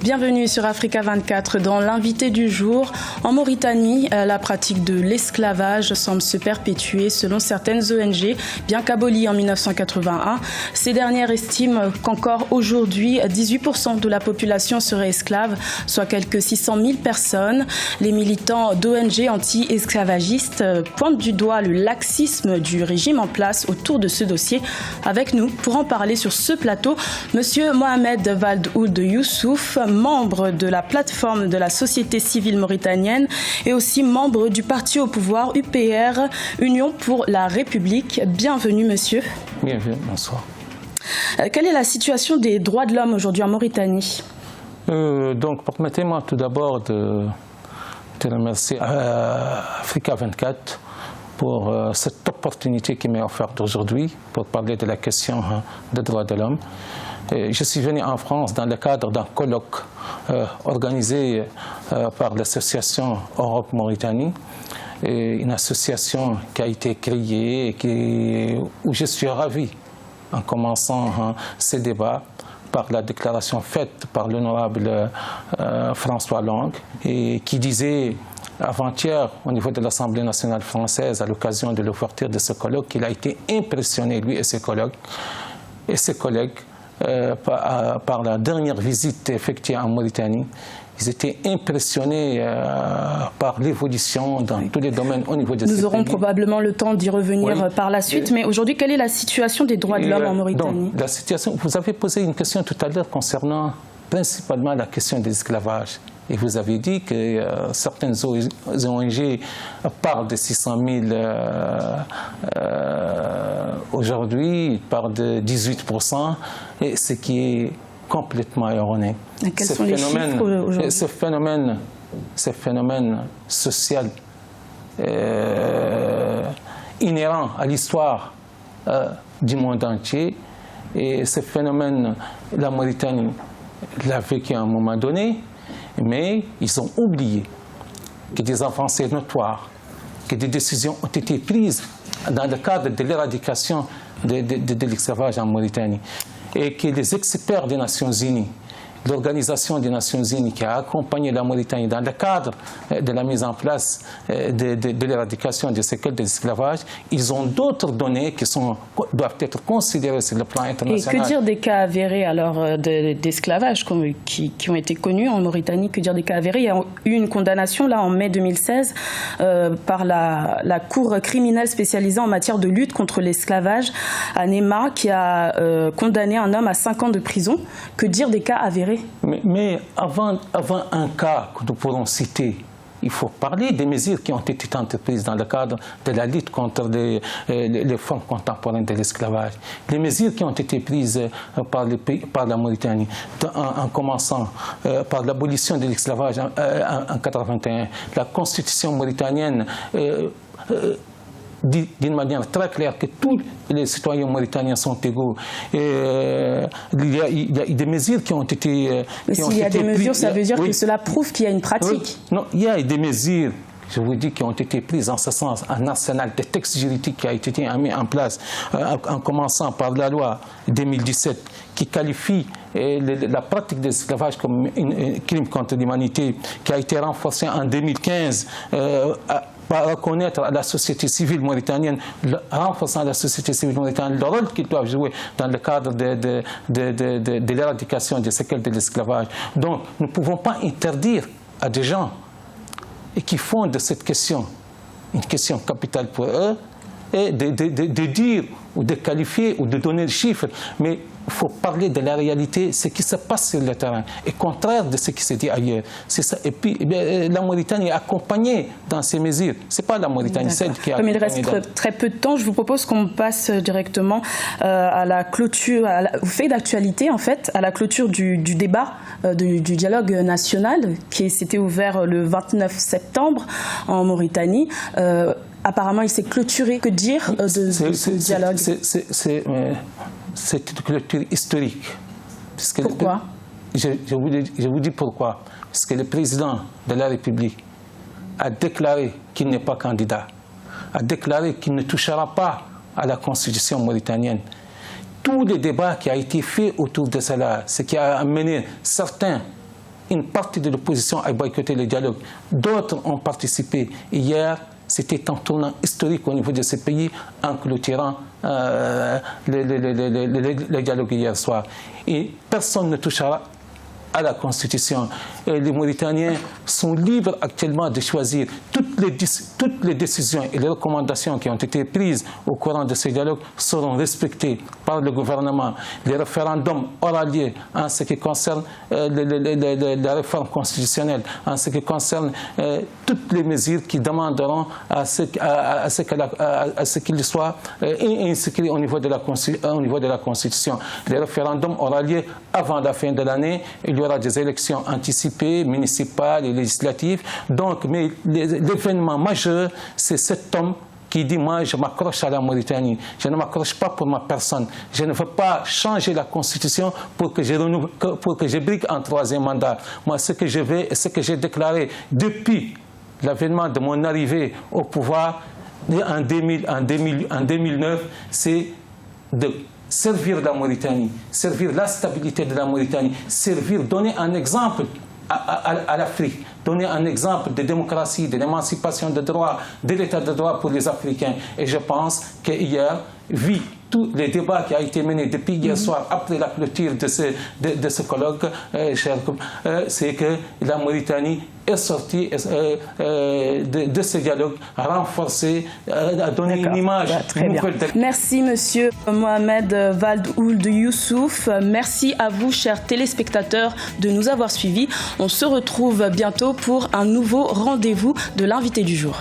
Bienvenue sur Africa 24 dans l'invité du jour. En Mauritanie, la pratique de l'esclavage semble se perpétuer selon certaines ONG. Bien qu'abolie en 1981, ces dernières estiment qu'encore aujourd'hui, 18% de la population serait esclave, soit quelques 600 000 personnes. Les militants d'ONG anti-esclavagistes pointent du doigt le laxisme du régime en place autour de ce dossier. Avec nous, pour en parler sur ce plateau, Monsieur Mohamed Wald Ould Youssouf, membre de la plateforme de la société civile mauritanienne et aussi membre du parti au pouvoir UPR, Union pour la République. Bienvenue, monsieur. Bienvenue, bonsoir. Quelle est la situation des droits de l'homme aujourd'hui en Mauritanie? Donc, permettez-moi tout d'abord de remercier Africa 24 pour cette opportunité qui m'est offerte aujourd'hui pour parler de la question des droits de l'homme. Je suis venu en France dans le cadre d'un colloque organisé par l'association Europe Mauritanie, une association qui a été créée et où je suis ravi en commençant ces débats par la déclaration faite par l'honorable François Long et qui disait avant-hier au niveau de l'Assemblée nationale française à l'occasion de l'ouverture de ce colloque qu'il a été impressionné, lui et ses collègues, par la dernière visite effectuée en Mauritanie. Ils étaient impressionnés par l'évolution dans tous les domaines au niveau de ce pays. Nous aurons probablement le temps d'y revenir par la suite, mais aujourd'hui, quelle est la situation des droits de l'homme en Mauritanie? Donc, la situation, vous avez posé une question tout à l'heure concernant principalement la question de l'esclavage. Et vous avez dit que certaines ONG parlent de 600 000 aujourd'hui, parlent de 18%, et ce qui est complètement erroné. Quels sont les chiffres aujourd'hui? Ce phénomène social inhérent à l'histoire du monde entier, et ce phénomène, la Mauritanie l'a vécu à un moment donné, mais ils ont oublié que des avancées notoires, que des décisions ont été prises dans le cadre de l'éradication de l'esclavage en Mauritanie et que les experts des Nations Unies, l'Organisation des Nations Unies qui a accompagné la Mauritanie dans le cadre de la mise en place de l'éradication des séquelles de l'esclavage, ils ont d'autres données qui doivent être considérées sur le plan international. Et que dire des cas avérés alors d'esclavage qui ont été connus en Mauritanie? Que dire des cas avérés? Il y a eu une condamnation là en mai 2016 par la Cour criminelle spécialisée en matière de lutte contre l'esclavage à Néma qui a condamné un homme à 5 ans de prison. Que dire des cas avérés? Mais avant un cas que nous pourrons citer, il faut parler des mesures qui ont été entreprises dans le cadre de la lutte contre les formes contemporaines de l'esclavage. Les mesures qui ont été prises par la Mauritanie, en commençant par l'abolition de l'esclavage en 1981, la constitution mauritanienne dit d'une manière très claire que tous les citoyens mauritaniens sont égaux. Il y a des mesures qui ont été Mais s'il y a des mesures, ça veut dire que cela prouve qu'il y a une pratique. Non, il y a des mesures, je vous dis, qui ont été prises en ce sens, un arsenal de textes juridiques qui a été mis en place, en commençant par la loi 2017 qui qualifie la pratique de l'esclavage comme un crime contre l'humanité, qui a été renforcée en 2015 par reconnaître à la société civile mauritanienne, renforçant la société civile mauritanienne, le rôle qu'ils doivent jouer dans le cadre de l'éradication des séquelles de l'esclavage. Donc, nous ne pouvons pas interdire à des gens qui font de cette question une question capitale pour eux, et de dire ou de qualifier ou de donner des chiffres, mais il faut parler de la réalité, ce qui se passe sur le terrain, et contraire de ce qui se dit ailleurs. C'est ça. Et puis, la Mauritanie est accompagnée dans ces mesures. Ce n'est pas la Mauritanie seule qui est accompagnée. Mais il reste très peu de temps. Je vous propose qu'on passe directement à la clôture, au fait d'actualité, en fait, à la clôture du débat, du dialogue national, qui s'était ouvert le 29 septembre en Mauritanie. Apparemment, il s'est clôturé. Que dire de ce dialogue? C'est une clôture historique. Pourquoi? Je vous dis pourquoi. Parce que le président de la République a déclaré qu'il n'est pas candidat, a déclaré qu'il ne touchera pas à la constitution mauritanienne. Tous les débats qui ont été faits autour de cela, ce qui a amené certains une partie de l'opposition a boycotté le dialogue. D'autres ont participé. Hier, c'était un tournant historique au niveau de ces pays en clôturant le dialogue hier soir. Et personne ne touchera à la Constitution. Et les Mauritaniens sont libres actuellement de choisir toutes les décisions et les recommandations qui ont été prises au courant de ces dialogues seront respectées par le gouvernement. Les référendums aura lieu en ce qui concerne la réforme constitutionnelle, en ce qui concerne toutes les mesures qui demanderont à ce qu'il soit inscrit au niveau de la Constitution. Les référendums aura lieu avant la fin de l'année. Il y aura des élections anticipées, municipales et législatives. Donc, mais l'événement majeur, c'est cet homme qui dit, moi, je m'accroche à la Mauritanie. Je ne m'accroche pas pour ma personne. Je ne veux pas changer la Constitution pour que je brigue un troisième mandat. Moi, ce que je veux et ce que j'ai déclaré depuis l'avènement de mon arrivée au pouvoir en 2009, c'est de servir la Mauritanie, servir la stabilité de la Mauritanie, donner un exemple à l'Afrique, donner un exemple de démocratie, de l'émancipation de droit, de l'état de droit pour les Africains. Et je pense qu'hier, vu tous les débats qui ont été menés depuis hier soir, après la clôture de ce colloque, c'est que la Mauritanie est sortie de ce dialogue, renforcée, a donné une image nouvelle. Merci Monsieur Mohamed Wald Ould Youssouf. Merci à vous, chers téléspectateurs, de nous avoir suivis. On se retrouve bientôt pour un nouveau rendez-vous de l'invité du jour.